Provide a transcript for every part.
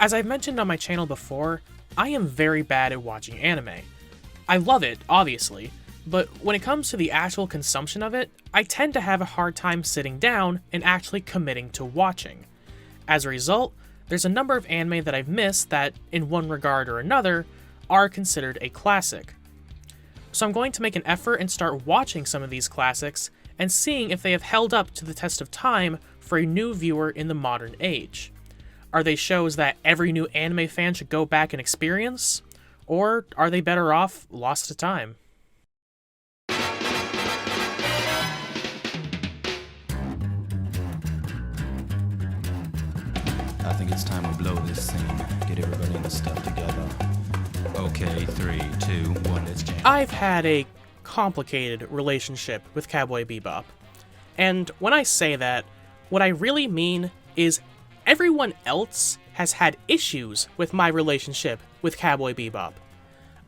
As I've mentioned on my channel before, I am very bad at watching anime. I love it, obviously, but when it comes to the actual consumption of it, I tend to have a hard time sitting down and actually committing to watching. As a result, there's a number of anime that I've missed that, in one regard or another, are considered a classic. So I'm going to make an effort and start watching some of these classics and seeing if they have held up to the test of time for a new viewer in the modern age. Are they shows that every new anime fan should go back and experience? Or are they better off lost to time? I think it's time we blow this scene. Get everybody in the stuff together. Okay, 3, 2, 1, let's jam. I've had a complicated relationship with Cowboy Bebop. And when I say that, what I really mean is everyone else has had issues with my relationship with Cowboy Bebop.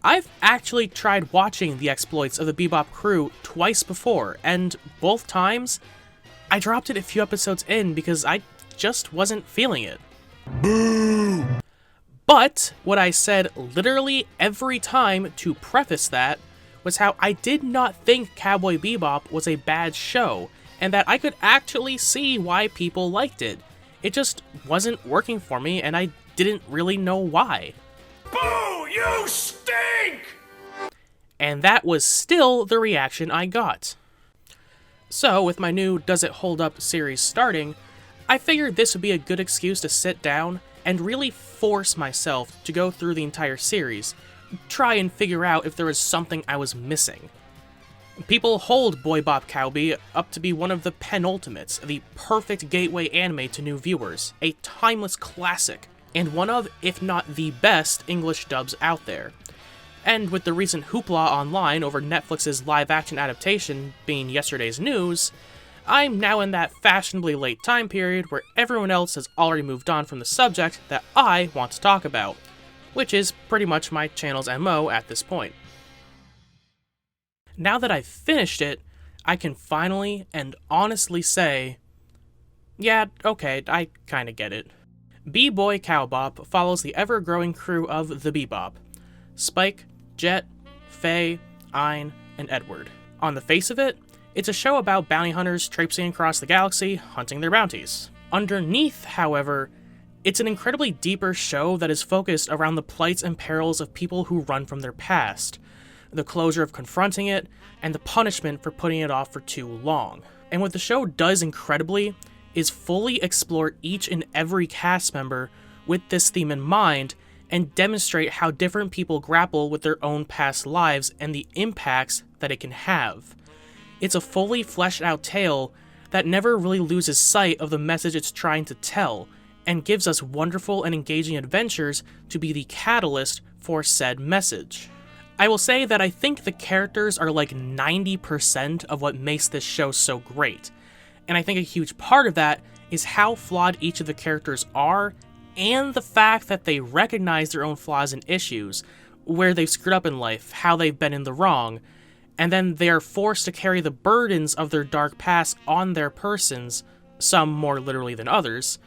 I've actually tried watching the exploits of the Bebop crew twice before, and both times, I dropped it a few episodes in because I just wasn't feeling it. Boo! But what I said literally every time to preface that was how I did not think Cowboy Bebop was a bad show, and that I could actually see why people liked it. It just wasn't working for me, and I didn't really know why. Boo! You stink! And that was still the reaction I got. So, with my new Does It Hold Up series starting, I figured this would be a good excuse to sit down and really force myself to go through the entire series, try and figure out if there was something I was missing. People hold Boy Bop Cowboy up to be one of the penultimates, the perfect gateway anime to new viewers, a timeless classic, and one of, if not the best, English dubs out there. And with the recent hoopla online over Netflix's live-action adaptation being yesterday's news, I'm now in that fashionably late time period where everyone else has already moved on from the subject that I want to talk about, which is pretty much my channel's MO at this point. Now that I've finished it, I can finally and honestly say, yeah, okay, I kinda get it. B-Boy Cowbop follows the ever-growing crew of the Bebop: Spike, Jet, Faye, Ein, and Edward. On the face of it, it's a show about bounty hunters traipsing across the galaxy, hunting their bounties. Underneath, however, it's an incredibly deeper show that is focused around the plights and perils of people who run from their past, the closure of confronting it, and the punishment for putting it off for too long. And what the show does incredibly is fully explore each and every cast member with this theme in mind and demonstrate how different people grapple with their own past lives and the impacts that it can have. It's a fully fleshed out tale that never really loses sight of the message it's trying to tell, and gives us wonderful and engaging adventures to be the catalyst for said message. I will say that I think the characters are like 90% of what makes this show so great, and I think a huge part of that is how flawed each of the characters are, and the fact that they recognize their own flaws and issues, where they've screwed up in life, how they've been in the wrong, and then they are forced to carry the burdens of their dark past on their persons, some more literally than others,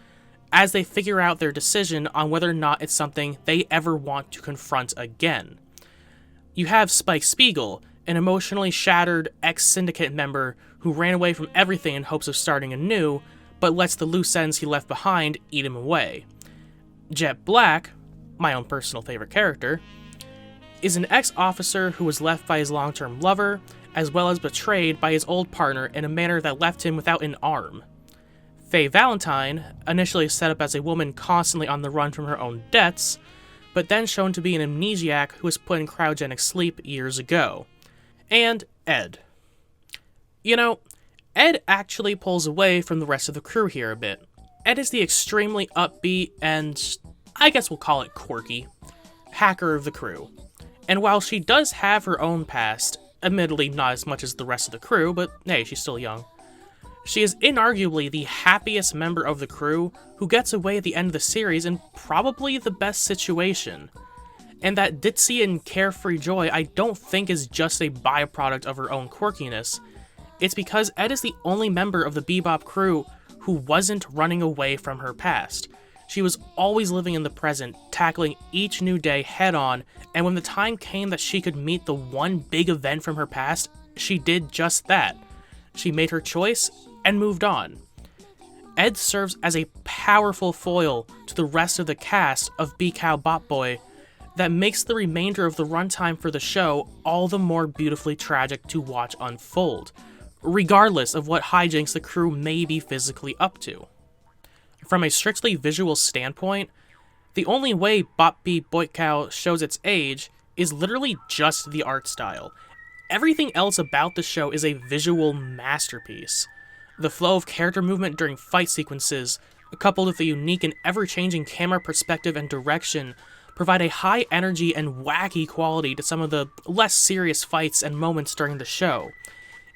as they figure out their decision on whether or not it's something they ever want to confront again. You have Spike Spiegel, an emotionally shattered ex-syndicate member who ran away from everything in hopes of starting anew, but lets the loose ends he left behind eat him away. Jet Black, my own personal favorite character, is an ex-officer who was left by his long-term lover, as well as betrayed by his old partner in a manner that left him without an arm. Faye Valentine, initially set up as a woman constantly on the run from her own debts, but then shown to be an amnesiac who was put in cryogenic sleep years ago. And Ed. You know, Ed actually pulls away from the rest of the crew here a bit. Ed is the extremely upbeat and, I guess we'll call it quirky, hacker of the crew. And while she does have her own past, admittedly not as much as the rest of the crew, but hey, she's still young, she is inarguably the happiest member of the crew who gets away at the end of the series in probably the best situation. And that ditzy and carefree joy I don't think is just a byproduct of her own quirkiness. It's because Ed is the only member of the Bebop crew who wasn't running away from her past. She was always living in the present, tackling each new day head-on, and when the time came that she could meet the one big event from her past, she did just that. She made her choice and moved on. Ed serves as a powerful foil to the rest of the cast of Cow Bop Boy that makes the remainder of the runtime for the show all the more beautifully tragic to watch unfold, regardless of what hijinks the crew may be physically up to. From a strictly visual standpoint, the only way Bop Bee Boy Cow shows its age is literally just the art style. Everything else about the show is a visual masterpiece. The flow of character movement during fight sequences, coupled with the unique and ever-changing camera perspective and direction, provide a high energy and wacky quality to some of the less serious fights and moments during the show.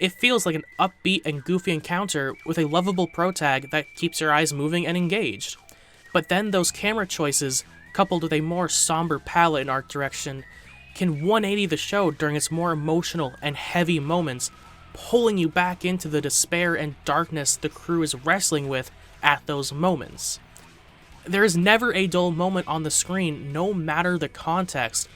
It feels like an upbeat and goofy encounter with a lovable protag that keeps your eyes moving and engaged. But then those camera choices, coupled with a more somber palette and art direction, can 180 the show during its more emotional and heavy moments, pulling you back into the despair and darkness the crew is wrestling with at those moments. There is never a dull moment on the screen, no matter the context,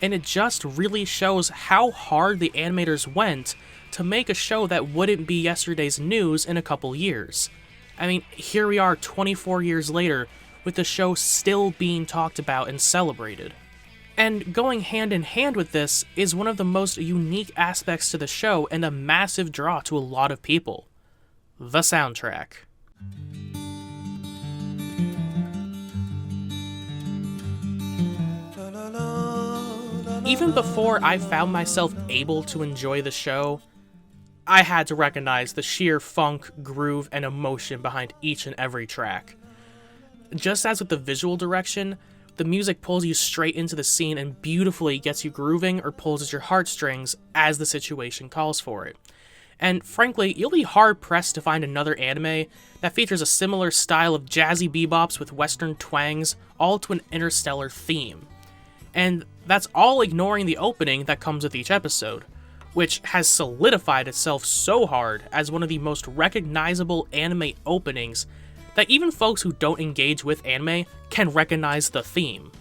and it just really shows how hard the animators went to make a show that wouldn't be yesterday's news in a couple years. I mean, here we are 24 years later, with the show still being talked about and celebrated. And going hand in hand with this is one of the most unique aspects to the show and a massive draw to a lot of people: the soundtrack. Even before I found myself able to enjoy the show, I had to recognize the sheer funk, groove, and emotion behind each and every track. Just as with the visual direction, the music pulls you straight into the scene and beautifully gets you grooving or pulls at your heartstrings as the situation calls for it. And frankly, you'll be hard-pressed to find another anime that features a similar style of jazzy bebops with western twangs, all to an interstellar theme. And that's all ignoring the opening that comes with each episode, which has solidified itself so hard as one of the most recognizable anime openings that even folks who don't engage with anime can recognize the theme.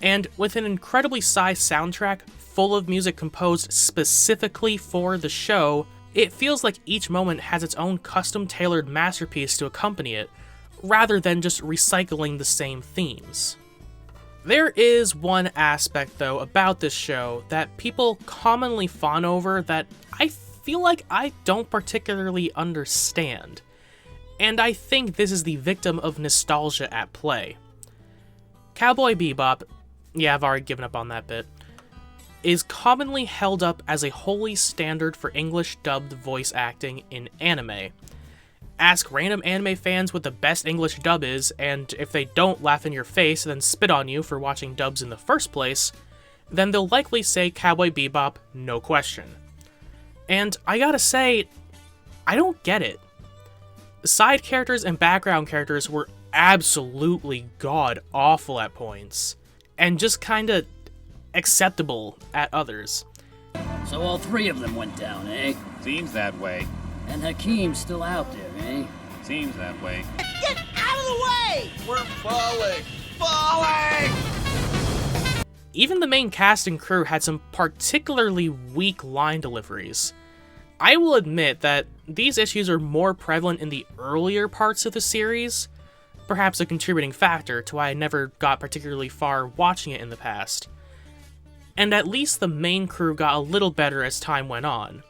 And with an incredibly sized soundtrack full of music composed specifically for the show, it feels like each moment has its own custom-tailored masterpiece to accompany it, rather than just recycling the same themes. There is one aspect, though, about this show that people commonly fawn over that I feel like I don't particularly understand. And I think this is the victim of nostalgia at play. Cowboy Bebop, yeah, I've already given up on that bit, is commonly held up as a holy standard for English dubbed voice acting in anime. Ask random anime fans what the best English dub is, and if they don't laugh in your face and then spit on you for watching dubs in the first place, then they'll likely say Cowboy Bebop, no question. And I gotta say, I don't get it. Side characters and background characters were absolutely god-awful at points, and just kinda acceptable at others. So all three of them went down, eh? Seems that way. And Hakeem's still out there, eh? Seems that way. Get out of the way! We're falling! Falling! Even the main cast and crew had some particularly weak line deliveries. I will admit that these issues are more prevalent in the earlier parts of the series, perhaps a contributing factor to why I never got particularly far watching it in the past. And at least the main crew got a little better as time went on.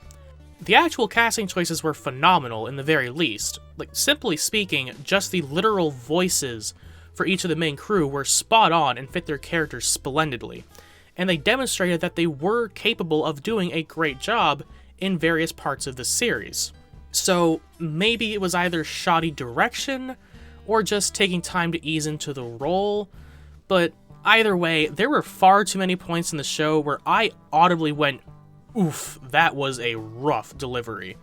The actual casting choices were phenomenal in the very least. Like, simply speaking, just the literal voices for each of the main crew were spot on and fit their characters splendidly, and they demonstrated that they were capable of doing a great job in various parts of the series. So maybe it was either shoddy direction, or just taking time to ease into the role, but either way, there were far too many points in the show where I audibly went, oof, that was a rough delivery.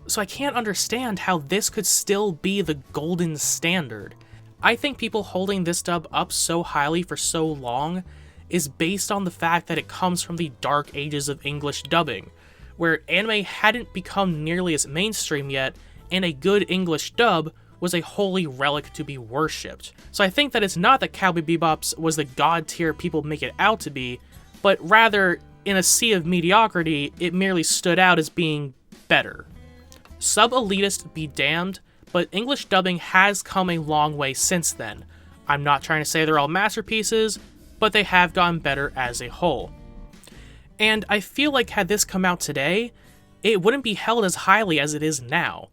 So I can't understand how this could still be the golden standard. I think people holding this dub up so highly for so long is based on the fact that it comes from the dark ages of English dubbing, where anime hadn't become nearly as mainstream yet, and a good English dub was a holy relic to be worshipped. So I think that it's not that Cowboy Bebop was the god tier people make it out to be, but rather, in a sea of mediocrity, it merely stood out as being better. Sub-elitist be damned, but English dubbing has come a long way since then. I'm not trying to say they're all masterpieces, but they have gotten better as a whole. And I feel like had this come out today, it wouldn't be held as highly as it is now.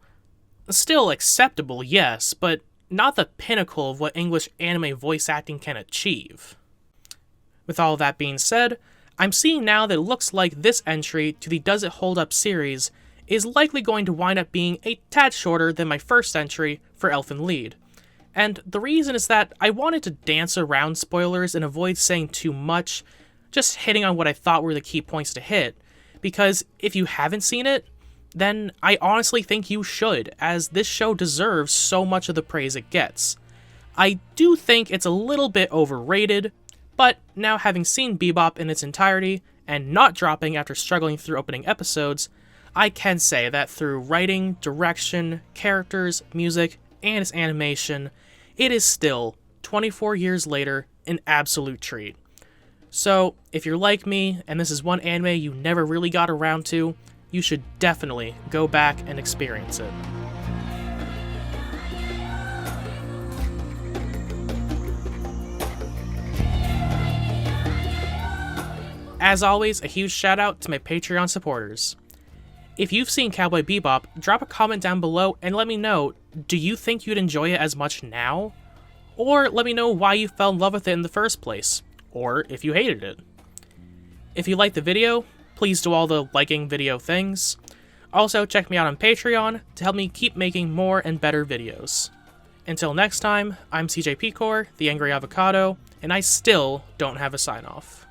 Still acceptable, yes, but not the pinnacle of what English anime voice acting can achieve. With all that being said, I'm seeing now that it looks like this entry to the Does It Hold Up series is likely going to wind up being a tad shorter than my first entry for Elfen Lied. And the reason is that I wanted to dance around spoilers and avoid saying too much, just hitting on what I thought were the key points to hit, because if you haven't seen it, then I honestly think you should, as this show deserves so much of the praise it gets. I do think it's a little bit overrated, but now having seen Bebop in its entirety, and not dropping after struggling through opening episodes, I can say that through writing, direction, characters, music, and its animation, it is still, 24 years later, an absolute treat. So, if you're like me, and this is one anime you never really got around to, you should definitely go back and experience it. As always, a huge shout out to my Patreon supporters. If you've seen Cowboy Bebop, drop a comment down below and let me know, do you think you'd enjoy it as much now? Or let me know why you fell in love with it in the first place, or if you hated it. If you liked the video, please do all the liking video things. Also, check me out on Patreon to help me keep making more and better videos. Until next time, I'm CJ Picor, the Angry Avocado, and I still don't have a sign-off.